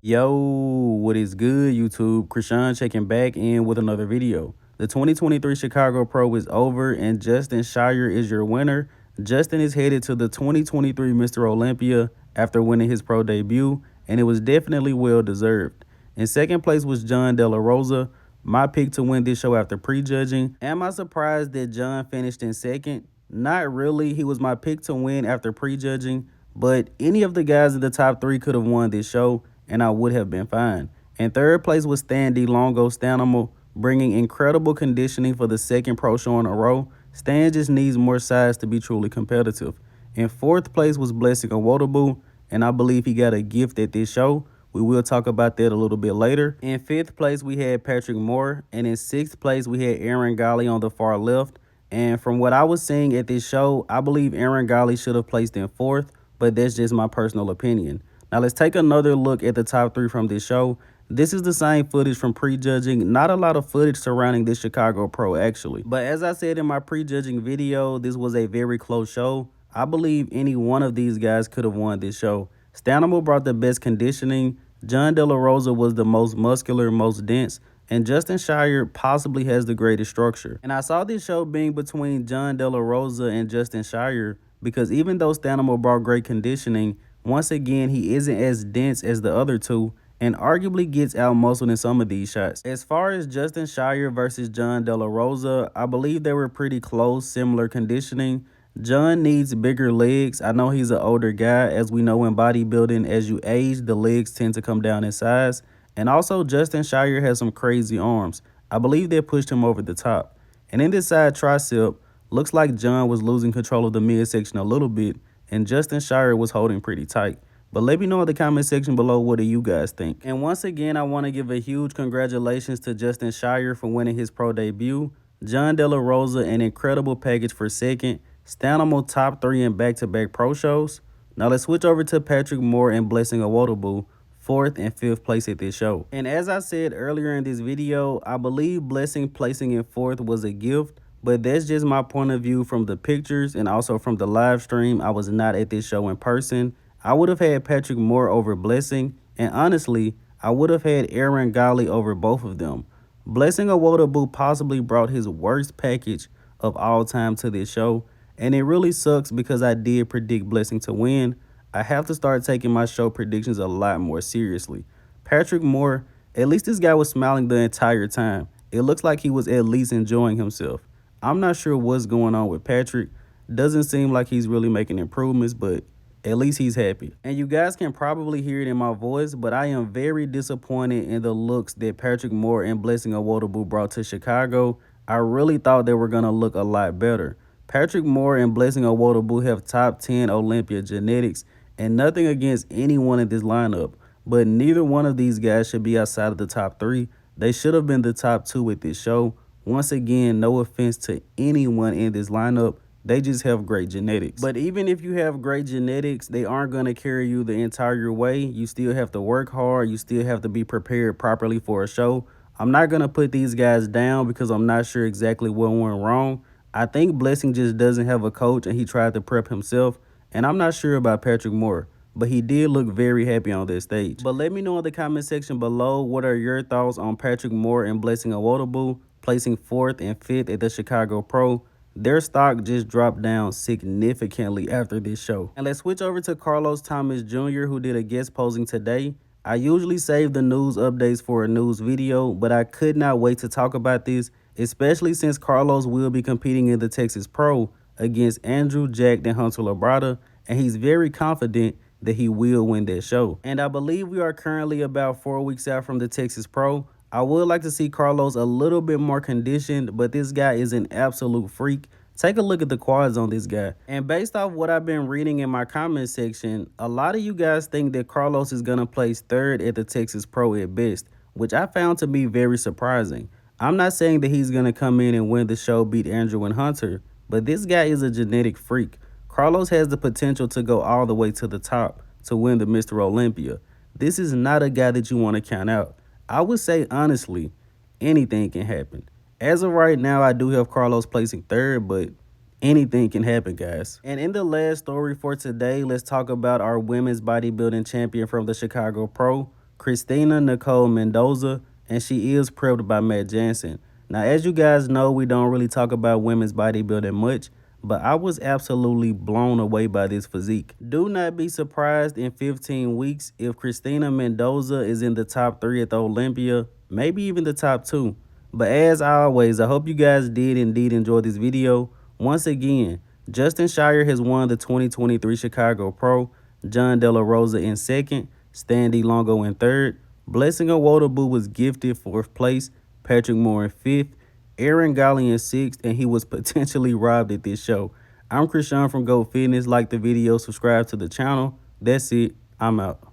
Yo, what is good, YouTube? Krishan checking back in with another video. The 2023 Chicago Pro is over and Justin Shier is your winner. Justin is headed to the 2023 Mr. Olympia after winning his pro debut, and it was definitely well deserved. In second place was John De La Rosa, my pick to win this show after prejudging. Am I surprised that John finished in second? Not really. He was my pick to win after prejudging, but any of the guys in the top three could have won this show, and I would have been fine. In third place was Stan DeLongo Stanimal, bringing incredible conditioning for the second pro show in a row. Stan just needs more size to be truly competitive. In fourth place was Blessing Awodabu, and I believe he got a gift at this show. We will talk about that a little bit later. In fifth place, we had Patrick Moore, and in sixth place, we had Aaron Golly on the far left. And from what I was seeing at this show, I believe Aaron Golly should have placed in fourth, but that's just my personal opinion. Now let's take another look at the top three from this show. This is the same footage from prejudging. Not a lot of footage surrounding this Chicago Pro actually. But as I said in my prejudging video, this was a very close show. I believe any one of these guys could have won this show. Stanimal brought the best conditioning. John De La Rosa was the most muscular, most dense. And Justin Shier possibly has the greatest structure. And I saw this show being between John De La Rosa and Justin Shier because even though Stanimal brought great conditioning, once again, he isn't as dense as the other two and arguably gets out-muscled in some of these shots. As far as Justin Shier versus John De La Rosa, I believe they were pretty close, similar conditioning. John needs bigger legs. I know he's an older guy. As we know in bodybuilding, as you age, the legs tend to come down in size. And also, Justin Shier has some crazy arms. I believe they pushed him over the top. And in this side tricep, looks like John was losing control of the midsection a little bit, and Justin Shier was holding pretty tight. But let me know in the comment section below, what do you guys think? And once again, I want to give a huge congratulations to Justin Shier for winning his pro debut. John De La Rosa, an incredible package for second. Stanimal top three in back-to-back pro shows. Now let's switch over to Patrick Moore and Blessing Awodabu, fourth and fifth place at this show. And as I said earlier in this video, I believe Blessing placing in fourth was a gift. But that's just my point of view from the pictures and also from the live stream. I was not at this show in person. I would have had Patrick Moore over Blessing. And honestly, I would have had Aaron Golly over both of them. Blessing Awodabu possibly brought his worst package of all time to this show. And it really sucks because I did predict Blessing to win. I have to start taking my show predictions a lot more seriously. Patrick Moore, at least this guy was smiling the entire time. It looks like he was at least enjoying himself. I'm not sure what's going on with Patrick. Doesn't seem like he's really making improvements, but at least he's happy. And you guys can probably hear it in my voice, but I am very disappointed in the looks that Patrick Moore and Blessing Awodabu brought to Chicago. I really thought they were going to look a lot better. Patrick Moore and Blessing Awodabu have top 10 Olympia genetics, and nothing against anyone in this lineup, but neither one of these guys should be outside of the top three. They should have been the top two with this show. Once again, no offense to anyone in this lineup, they just have great genetics. But even if you have great genetics, they aren't going to carry you the entire way. You still have to work hard. You still have to be prepared properly for a show. I'm not going to put these guys down because I'm not sure exactly what went wrong. I think Blessing just doesn't have a coach and he tried to prep himself. And I'm not sure about Patrick Moore, but he did look very happy on this stage. But let me know in the comment section below, what are your thoughts on Patrick Moore and Blessing Awodabu placing fourth and fifth at the Chicago Pro? Their stock just dropped down significantly after this show. And let's switch over to Carlos Thomas Jr., who did a guest posing today. I usually save the news updates for a news video, but I could not wait to talk about this, especially since Carlos will be competing in the Texas Pro against Andrew Jack and Hunter Labrada, and he's very confident that he will win that show. And I believe we are currently about 4 weeks out from the Texas Pro. I would like to see Carlos a little bit more conditioned, but this guy is an absolute freak. Take a look at the quads on this guy. And based off what I've been reading in my comment section, a lot of you guys think that Carlos is going to place third at the Texas Pro at best, which I found to be very surprising. I'm not saying that he's going to come in and win the show, beat Andrew and Hunter, but this guy is a genetic freak. Carlos has the potential to go all the way to the top to win the Mr. Olympia. This is not a guy that you want to count out. I would say, honestly, anything can happen. As of right now, I do have Carlos placing third, but anything can happen, guys. And in the last story for today, let's talk about our women's bodybuilding champion from the Chicago Pro. Kristina Nicole Mendoza, and she is prepped by Matt Jansen. Now, as you guys know, we don't really talk about women's bodybuilding much, but I was absolutely blown away by this physique. Do not be surprised in 15 weeks if Kristina Mendoza is in the top 3 at the Olympia, maybe even the top 2. But as always, I hope you guys did indeed enjoy this video. Once again, Justin Shier has won the 2023 Chicago Pro, John De La Rosa in second, Stan DeLongo in third, Blessing Awodabu was gifted 4th place, Patrick Moore in 5th, Aaron Golly in 6th, and he was potentially robbed at this show. I'm Krishan from Go Fitness. Like the video, subscribe to the channel. That's it. I'm out.